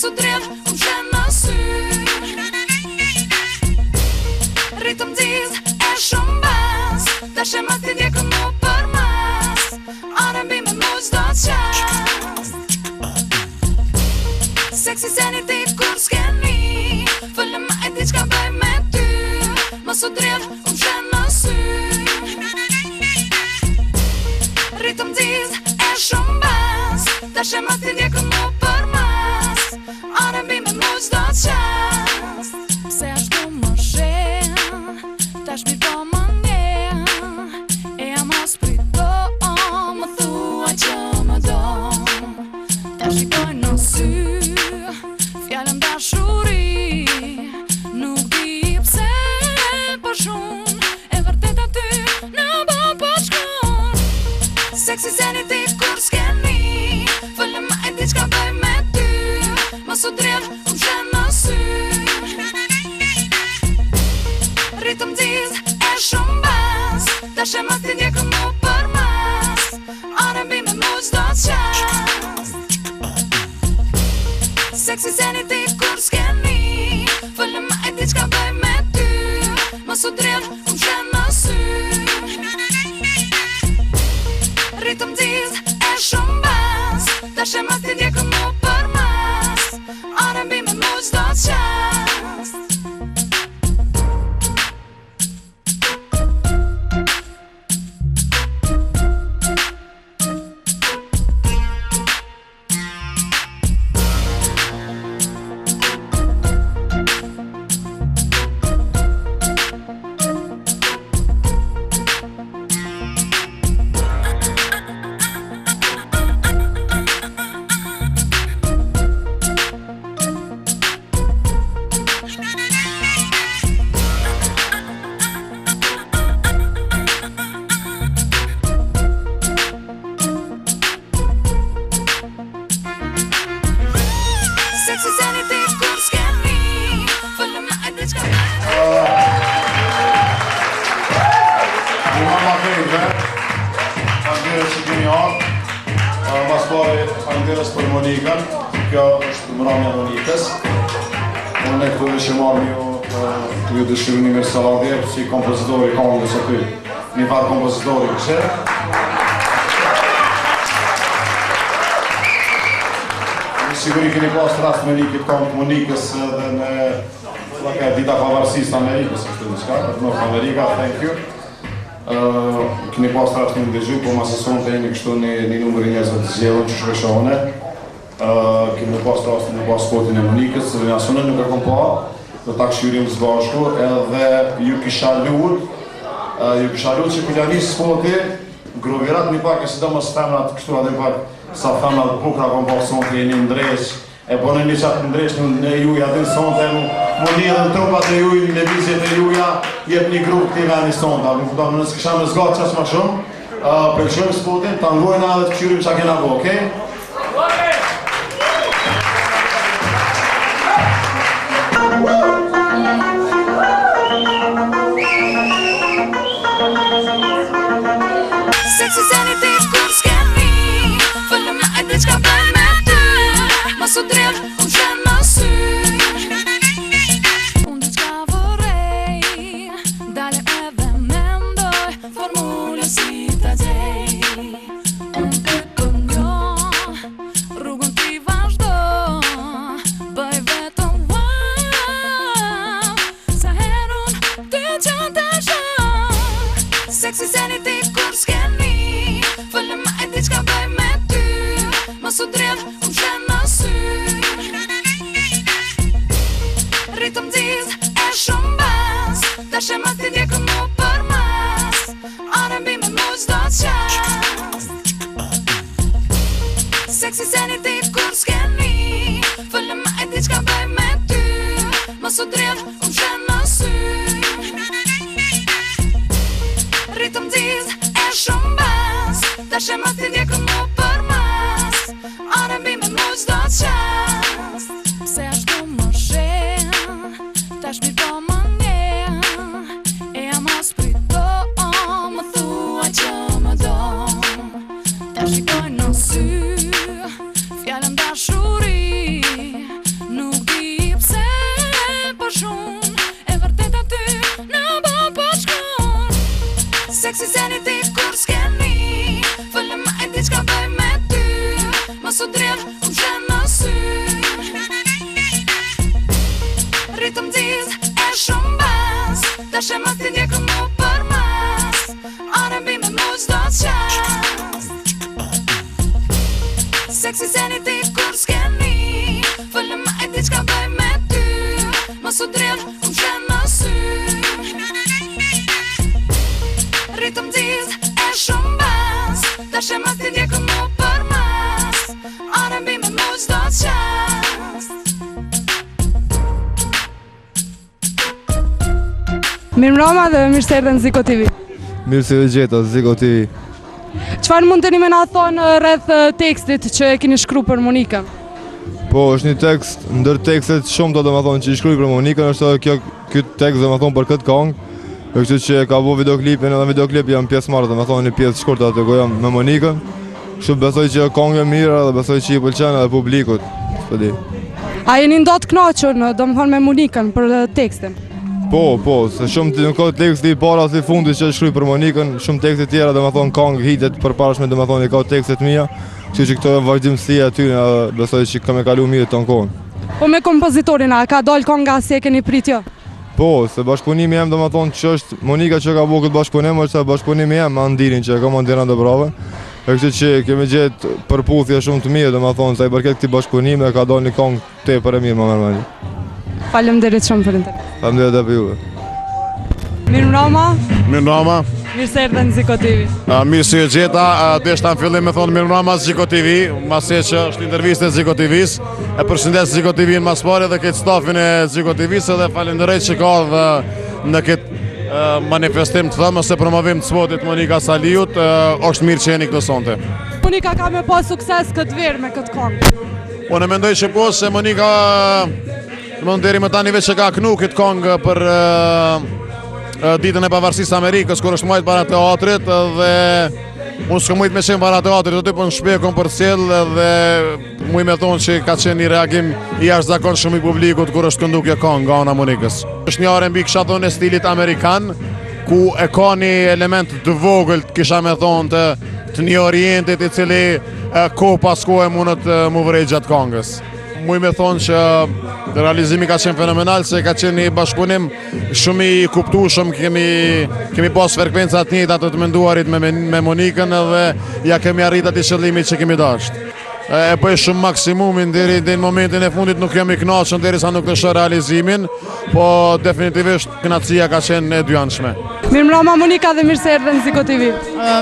Mos u dredh, unë qenë në sy. Rritëm diz e shumë bas, tash e mas t'i djekën mu për mas. R&B me mu qdo qast. Sexy sanity kur s'keni, fëllë ma e ti qka bëj me ty. Mos u dredh, unë qenë në sy. Rritëm diz e shumë bas, tash e mas t'i djekën mu për mas. R&B me mu qdo qast. Pse ashtu më shen, tash mi po më njen. E jam mos prito, më thua që më do. Ta shikoj në sy, fjallën dashuri. Nuk di pse po shumë, e vërtet aty në bot po shkon. Sexy sanity kur s'keni, fëllë ma e ti qka bëj me ty. Mos u dredh, unë qenë në sy. Rritëm diz e shumë bas, tash e mas t'i djekën mu për mas. R&B me mu qdo qast. Sexy sanity kur s'keni, fëllë ma e ti qka bëj me ty. Mos u dredh, unë qenë në sy. Rritëm diz e shumë bas, tash e mas t'i djekën mu për mas. R&B me mu qdo qast. Sexy sanity kur s'keni, fëllë ma e ti qka bëj. Mama Fejve, faleminderit që keni ardhur. Mas pari faleminderit për Monikën, kjo është mramja e Monikës. Unë këtu dhe që marrë ju dëshirë një mërsaladje, si kompozitori kongës aty. Një farë kompozitori këshe. Siguri keni pas rast me likit kongë Monikës dhe me dita pavarësisë të Amerikës, është të diçka, në Amerika, thank you. Keni pas rast me ndëgju, po ma sëson të jemi kështu një numëri njerëzve të zgjedhur që shkëshone. Keni pas rast me pas spotin e Monikës, dhe një asune nuk e kom pa, dhe ta këshyrim së bashku, edhe ju kisha lut që kërja një spoti, grovirat një pak e si do mos femnat kështu adhe pak sa femnat bukra kom pa sonte e një ndresh, e bone një qatë ndresh në juja dhe në sonte, më një dhe në trupat e juj, në vizjet e juja, jep një grup të nga një sonte, nësë kisha në zgatë qas ma shumë, përkëshojmë spotin, të angojna dhe të këshyrim qa kena bo, okej? Sexy sanity kur s'keni, fëllë ma e ti qka bëj me ty. Mos u dredh, unë qenë në sy. Unë diçka vorrej, dale edhe mendoj, formulën si ta gjej. Unë ty kënjon, rrugën ti vazhdo, bëj vetëm wow, sa herun ty që të shoh. Sexy sanity kur s'keni, fëllë ma e ti qka bëj me ty. Mos u dredh, unë qenë në sy. Rritëm diz e shumë bas, tash e mas t'i djekën mu për mas. R&B me mu qdo qast. Sexy sanity kur s'keni, fëllë ma e ti qka bëj me ty. Mos u dredh, unë qenë në sy. Rritëm diz e shumë bas, tash e mas t'i djekën mu për mas. R&B me mu qdo qast. Pse ashtu më shen, tash mi po më njen. E jam mos prito, më thua që më do. Ta shikoj në sy, fjallën dashuri. Dashe mos t'i ndjeku mu për mas R&B me mu qdo qast Sexy seniti kur s'keni Fëllë ma e ti qka bëj me ty Mos u drill, unë qenë në sy Ritëm diz e shumë bas Dashe mos t'i ndjeku mu për mas R&B me mu qdo qast Mirëmbrëma dhe mirë se erdhën Ziko TV. Mirë se gjeta, Ziko TV. Çfarë mund të me na thonë rreth tekstit që e keni shkruar për Monikën? Po, është një tekst, ndër tekstet shumë do të thonë që i shkruaj për Monikën, është ky tekst do të thonë për këtë këngë. Kështu që ka bëu videoklipin, edhe videoklip jam pjesëmarrës, do të thonë një pjesë shkurtër atë goja me Monikën. Kështu besoj që këngë e mirë dhe besoj që i pëlqen edhe publikut. Po di. A jeni ndot kënaqur, domethënë me Monikën për tekstin? Po, se shumë nuk ka teksti i para si fundi që shkruaj për Monikën, shumë tekste tjera domethënë këngë hitet përparashme domethënë ka tekstet mia, kështu që këto janë vazhdimsi aty, besoj që kam e kalu mirë ton kohën. Po me kompozitorin, a ka dalë kënga si e keni pritjo? Po, se bashkëpunimi jem domethënë që është Monika që ka bëu këtë bashkëpunim, është bashkëpunimi jem me Andirin që ka Mandira Dobrave. Kështu që kemi gjetë përputhje shumë të mirë domethënë sa i përket këtij bashkëpunimi ka dalë një këngë tepër e mirë më normal. Faleminderit shumë për intervjë. Faleminderit edhe juve. Mirëmbrëma. Mirëmbrëma. Mirë se erdhën Ziko TV. Mirë se gjeta, deshta në fillim me thonë mirëmbrëma Ziko TV, mase që është intervistë e Ziko TV-s. E përshëndes Ziko TV-n mas pari dhe këtë stafin e Ziko TV-s edhe falenderoj që ka dhe në këtë manifestim të thëmë ose promovim të spotit Monika Saliut, është mirë që jeni këtë sonte. Monika ka me pas sukses këtë verë me këtë këngë. Unë mendoj që po se Monika deri më tani veç që ka kënu këtë këngë për ditën e pavarësisë Amerikës, kur është majtë para teatrit dhe unë s'kam mujtë me qenë para teatrit, do të për në shpjekon për cilë dhe muj me thonë që ka qenë një reagim i jashtëzakonshëm i publikut kur është këndu kjo këngë nga ana Monikës. Është një R&B kisha thonë e stilit Amerikan, ku e ka një element të vogël kisha me thonë të një orientit i cili ko pas ko e mundët mu vrej gjatë këngës. Muj me thonë që realizimi ka qenë fenomenal, se ka qenë një bashkëpunim shumë i kuptueshëm, kemi pas frekvencat njëjta të menduarit me Monikën edhe ja kemi arrit atij qëllimi që kemi dashur. E bëj shumë maksimumin deri në momentin e fundit, nuk jam i kënaqur derisa nuk të shoh realizimin, po definitivisht kënaqësia ka qenë e dyanshme. Mirëmbrëma Monika dhe mirë se erdhën Ziko TV.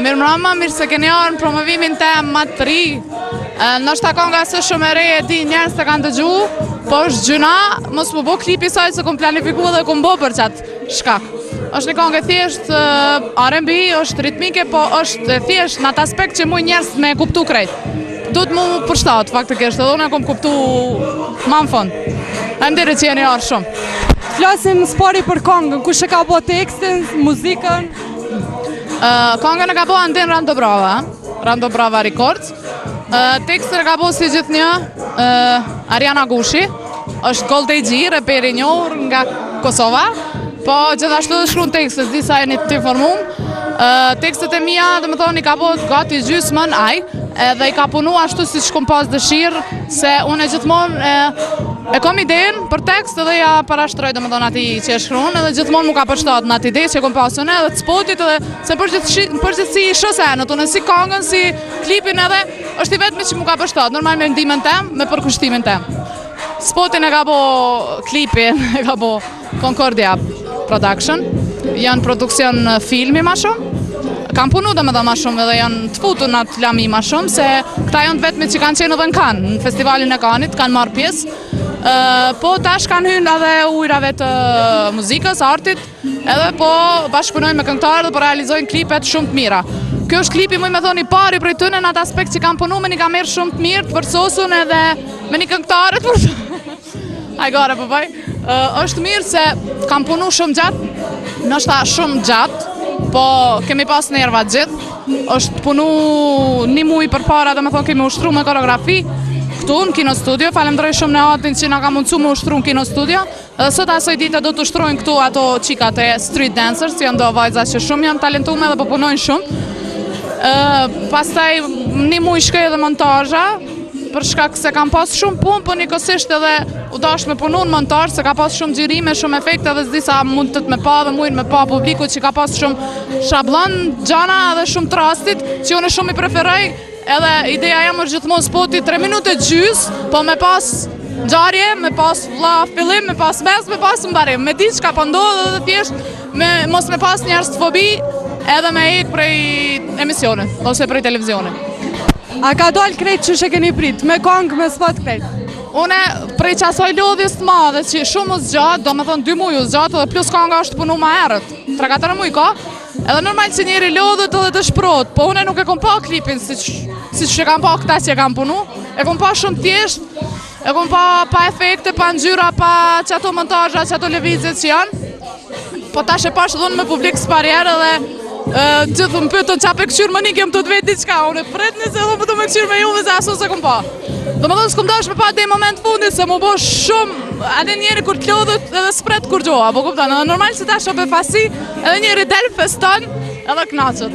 Mirëmbrëma, mirë se keni ardhur në promovimin tem më të ri. Ndoshta kënga është shumë e re, e di njerëz të kanë dëgjuar, po është gjëna, mos më bë klipi saj se kom planifikuar dhe kom bë për çat shkak. Është një këngë thjesht R&B, është ritmike, po është thjesht në atë aspekt që mund njerëz me kuptu krejt. Duhet mu përshtat, faktikisht, edhe unë e kom kuptu ma në fund. Faleminderit që jeni ardhur shumë. Flasim spari për këngën, kush e ka bo tekstin, muzikën? Këngën e ka bo Andin Randobrava Records. Tekstin e ka bo si gjithnjë Ariana Gushi, është Gold AG, reperi njohur nga Kosova, po gjithashtu shkruan tekstet, disa e një të informum. Tekstet e mia, dhe më thonë, i ka bo gati gjysmën aj, edhe i ka punu ashtu si që kom pas dëshirë, se unë e gjithmonë e kom idenë për tekst edhe ja parashtroj dhe më thonë ati që e shkruan, edhe gjithmonë mu ka përshtat në atë ide që kom pas unë edhe të spotit edhe se përgjithsi i shosenët, unë si kongën, si klipin edhe është i vetëmi që mu ka përshtat, normal me ndimin tem, me përkushtimin tem. Spotin e ka bo klipin, e ka bo Concordia Production, janë produksion filmi ma shumë, kam punu dhe me dhe ma shumë edhe janë të futu në atë lami ma shumë, se këta janë të vetëmi që kanë qenë edhe në Cannes, në festivalin e Cannes-it, kanë marrë pjesë, po tash kanë hynë edhe ujrave të muzikës, artit, edhe po bashkëpunojnë me këngëtarë dhe po realizojnë klipet shumë të mira. Kjo është klipi muj me thoni pari prej tyne në atë aspekt që kam punu me një ka merë shumë të mirë të përsosun edhe me një këngëtarët për Ajgare përbaj. është mirë se kam punu shumë gjatë, nështë shumë gjatë, po kemi pas nervat gjithë, është punu një muj për para dhe me thonë kemi ushtru me koreografi, këtu në Kino Studio, falemderoj shumë në atin që nga ka mundcu me ushtru në Kino Studio, edhe sot asoj dite do të ushtrujnë këtu ato qikat e street dancers, janë do vajza që shumë janë talentume dhe po punojnë shumë. Pastaj një muj shkej dhe montazha, për shkak se kam pas shumë punë, po njëkohësisht edhe u dash me punu në montar, se ka pas shumë gjirime, shumë efekte dhe s'di sa mund të me pa dhe mujnë me pa publiku që ka pas shumë shablon, gjana edhe shumë trastit, që unë shumë i preferoj, edhe ideja jam është gjithmonë spoti 3 minutë gjys, po me pas gjarje, me pas vlla fillim, me pas mes, me pas mbarim, me ditë çka po ndodh dhe thjesht mos me pas njerëz të fobi, edhe me ik prej emisionit ose prej televizionit. A ka dalë krejt që she keni prit, me kongë, me spot krejt? Une prej qasoj lodhjes të madhe që shumë u zgjat, do me thonë 2 muj u zgjat, dhe plus konga është punu ma herët, 3-4 muj ka, edhe normal që njeri lodhët edhe të shprot, po une nuk e kom pa klipin si që kam pa këta që e kam punu, e kom pa shumë thjesht, e kom pa efekte, pa ngjyra, pa qato montajra, qato levizjet që janë, po tash e pash dhënë me publik s'parjerë dhe gjithë më pyetën qa pe këqyrë më nikë jam të vetë diqka, unë e pret nëse dhe më të me këqyrë me juve se aso se kom pa. Do më dhënë s'kom dash me pa dhe i moment fundit se më bo shumë, edhe njeri kur t'lodhët edhe s'pret kur gjoha, po kuptan, edhe normal që ta shope fasi, edhe njeri del feston edhe knaqët.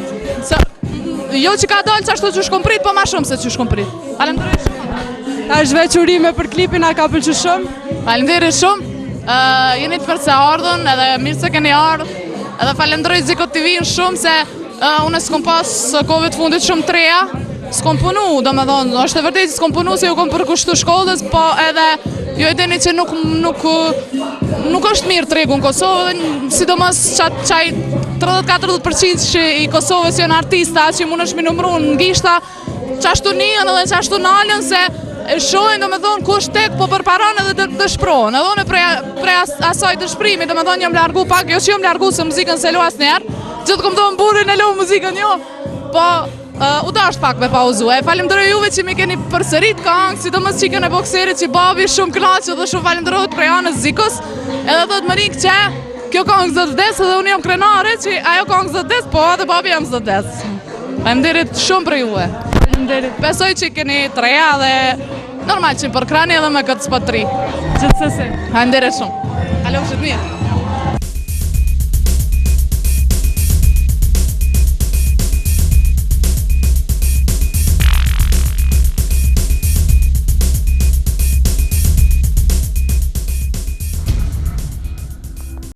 Jo që ka dalë qashtu që shkom prit, po ma shumë se që shkom prit. Falemderit shumë. Ta është veçurime për klipin, a ka pëlqy shumë? Falemderit shumë, jeni të përse ardhën, edhe mirë se keni ardhë, edhe falenderoj Ziko TV-n shumë se unë s'kom pas kohëve të fundit shumë treja, s'kom punu, do me thonë, është e vërtet që s'kom punu se ju kom përkushtu shkollës, po edhe ju e dini që nuk është mirë tregu në Kosovë, dhe sidomos qaj 30-40% që i Kosovës janë artista, që mund është mi numru në gishta, qashtu njën edhe qashtu nalën, se e shojnë, do me thonë, kush tek, po përparon edhe të shpronë, edhe une prej asaj të shprimi, do me thonë, jam largu pak, jo që jam largu se muzikën se lo as njerë, gjithë kom thonë burin e lo muzikën jo, po u dasht pak me pauzu, e falemderoj juve që mi keni përsërit këngë, sidomos qikën e bokserit që babi shumë knaqë dhe shumë falemderojt prej anës Zikos, edhe dhëtë më rinjë që kjo këngë zëtë des, edhe unë jam krenare që ajo këngë zëtë des, po edhe babi jam zëtë des. Falemderit shumë për juve. Besoj që keni treja dhe normal që për krani edhe me këtë spot 3. Gjithsesi. Falemderit shumë. Kalofshit mirë.